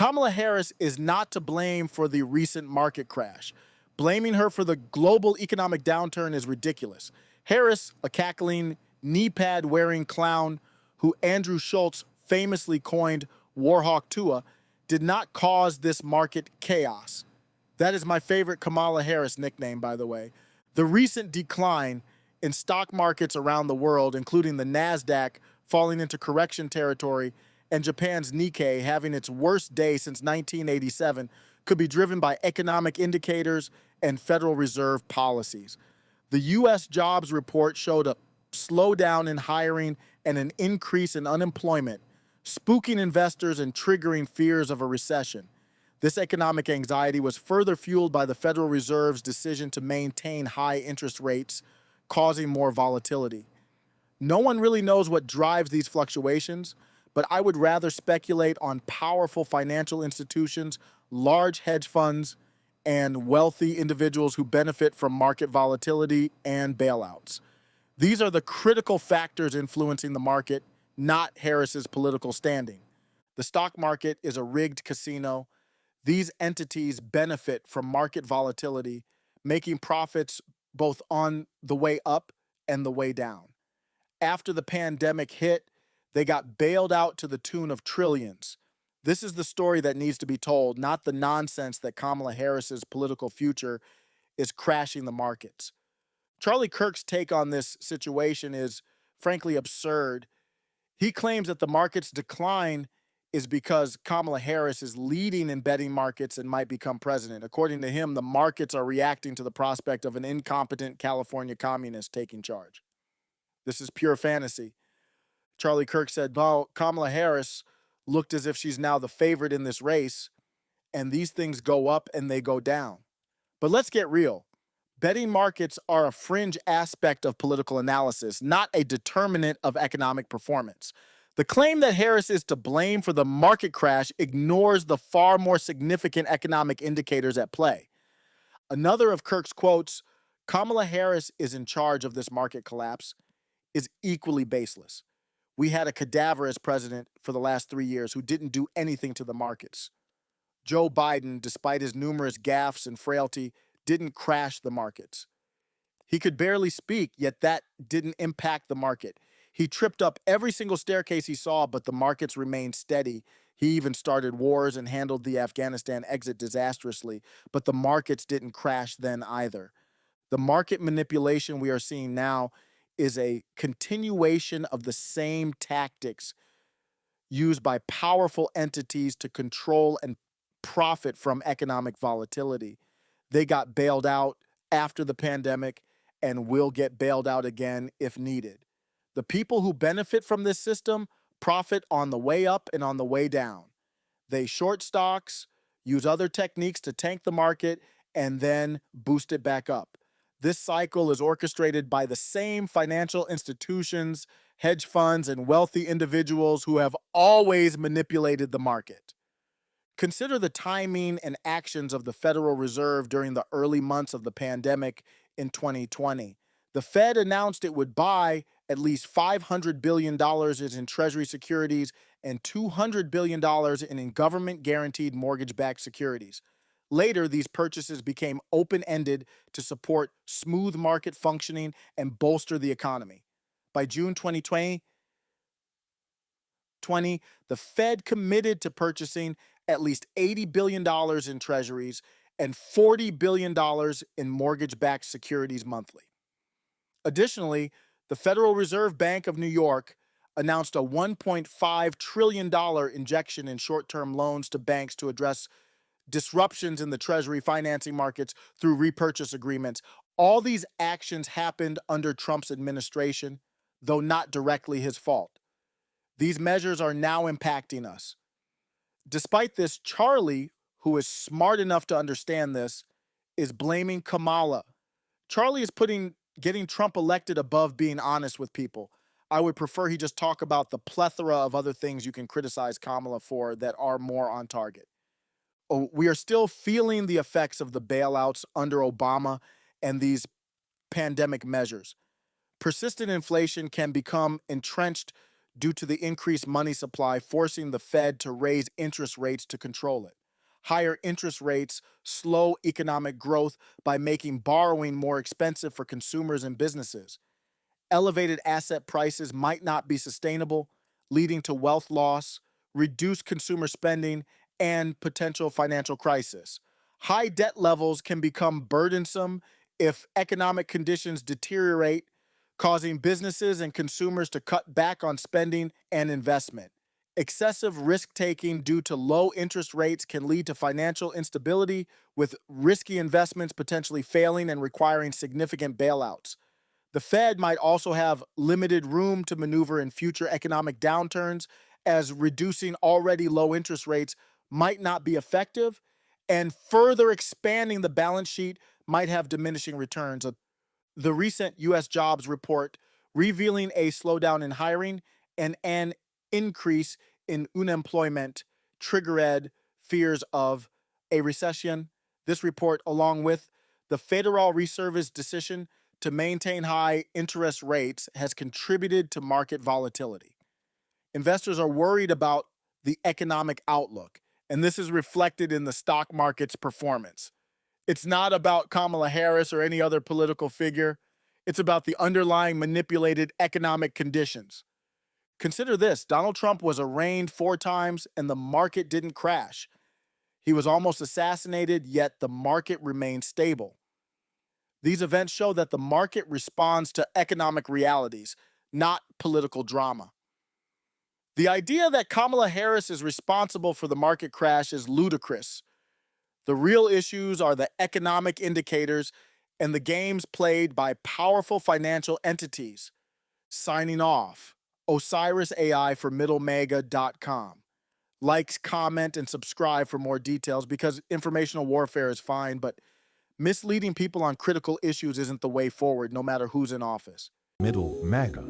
Kamala Harris is not to blame for the recent market crash. Blaming her for the global economic downturn is ridiculous. Harris, a cackling, knee pad wearing clown who Andrew Schultz famously coined Warhawk Tua, did not cause this market chaos. That is my favorite Kamala Harris nickname, by the way. The recent decline in stock markets around the world, including the NASDAQ falling into correction territory and Japan's Nikkei having its worst day since 1987, could be driven by economic indicators and Federal Reserve policies. The U.S. jobs report showed a slowdown in hiring and an increase in unemployment, spooking investors and triggering fears of a recession. This economic anxiety was further fueled by the Federal Reserve's decision to maintain high interest rates, causing more volatility. No one really knows what drives these fluctuations, but I would rather speculate on powerful financial institutions, large hedge funds, and wealthy individuals who benefit from market volatility and bailouts. These are the critical factors influencing the market, not Harris's political standing. The stock market is a rigged casino. These entities benefit from market volatility, making profits both on the way up and the way down. After the pandemic hit, they got bailed out to the tune of trillions. This is the story that needs to be told, not the nonsense that Kamala Harris's political future is crashing the markets. Charlie Kirk's take on this situation is frankly absurd. He claims that the market's decline is because Kamala Harris is leading in betting markets and might become president. According to him, the markets are reacting to the prospect of an incompetent California communist taking charge. This is pure fantasy. Charlie Kirk said, well, Kamala Harris looked as if she's now the favorite in this race, and these things go up and they go down. But let's get real. Betting markets are a fringe aspect of political analysis, not a determinant of economic performance. The claim that Harris is to blame for the market crash ignores the far more significant economic indicators at play. Another of Kirk's quotes, Kamala Harris is in charge of this market collapse, is equally baseless. We had a cadaver as president for the last 3 years who didn't do anything to the markets. Joe Biden, despite his numerous gaffes and frailty, didn't crash the markets. He could barely speak, yet that didn't impact the market. He tripped up every single staircase he saw, but the markets remained steady. He even started wars and handled the Afghanistan exit disastrously, but the markets didn't crash then either. The market manipulation we are seeing now is a continuation of the same tactics used by powerful entities to control and profit from economic volatility. They got bailed out after the pandemic and will get bailed out again if needed. The people who benefit from this system profit on the way up and on the way down. They short stocks, use other techniques to tank the market, and then boost it back up. This cycle is orchestrated by the same financial institutions, hedge funds, and wealthy individuals who have always manipulated the market. Consider the timing and actions of the Federal Reserve during the early months of the pandemic in 2020. The Fed announced it would buy at least $500 billion in Treasury securities and $200 billion in government-guaranteed mortgage-backed securities. Later, these purchases became open-ended to support smooth market functioning and bolster the economy. By June 2020, the Fed committed to purchasing at least $80 billion in treasuries and $40 billion in mortgage-backed securities monthly. Additionally, the Federal Reserve Bank of New York announced a $1.5 trillion injection in short-term loans to banks to address disruptions in the Treasury financing markets through repurchase agreements. All these actions happened under Trump's administration, though not directly his fault. These measures are now impacting us. Despite this, Charlie, who is smart enough to understand this, is blaming Kamala. Charlie is getting Trump elected above being honest with people. I would prefer he just talk about the plethora of other things you can criticize Kamala for that are more on target. We are still feeling the effects of the bailouts under Obama and these pandemic measures. Persistent inflation can become entrenched due to the increased money supply, forcing the Fed to raise interest rates to control it. Higher interest rates slow economic growth by making borrowing more expensive for consumers and businesses. Elevated asset prices might not be sustainable, leading to wealth loss, reduced consumer spending, and potential financial crisis. High debt levels can become burdensome if economic conditions deteriorate, causing businesses and consumers to cut back on spending and investment. Excessive risk taking due to low interest rates can lead to financial instability, with risky investments potentially failing and requiring significant bailouts. The Fed might also have limited room to maneuver in future economic downturns, as reducing already low interest rates might not be effective, and further expanding the balance sheet might have diminishing returns. The recent U.S. jobs report revealing a slowdown in hiring and an increase in unemployment triggered fears of a recession. This report, along with the Federal Reserve's decision to maintain high interest rates, has contributed to market volatility. Investors are worried about the economic outlook, and this is reflected in the stock market's performance. It's not about Kamala Harris or any other political figure. It's about the underlying manipulated economic conditions. Consider this: Donald Trump was arraigned 4 times and the market didn't crash. He was almost assassinated, yet the market remained stable. These events show that the market responds to economic realities, not political drama. The idea that Kamala Harris is responsible for the market crash is ludicrous. The real issues are the economic indicators and the games played by powerful financial entities. Signing off. Osiris AI for middlemega.com. Like, comment, and subscribe for more details, because informational warfare is fine, but misleading people on critical issues isn't the way forward, no matter who's in office. Middle Mega.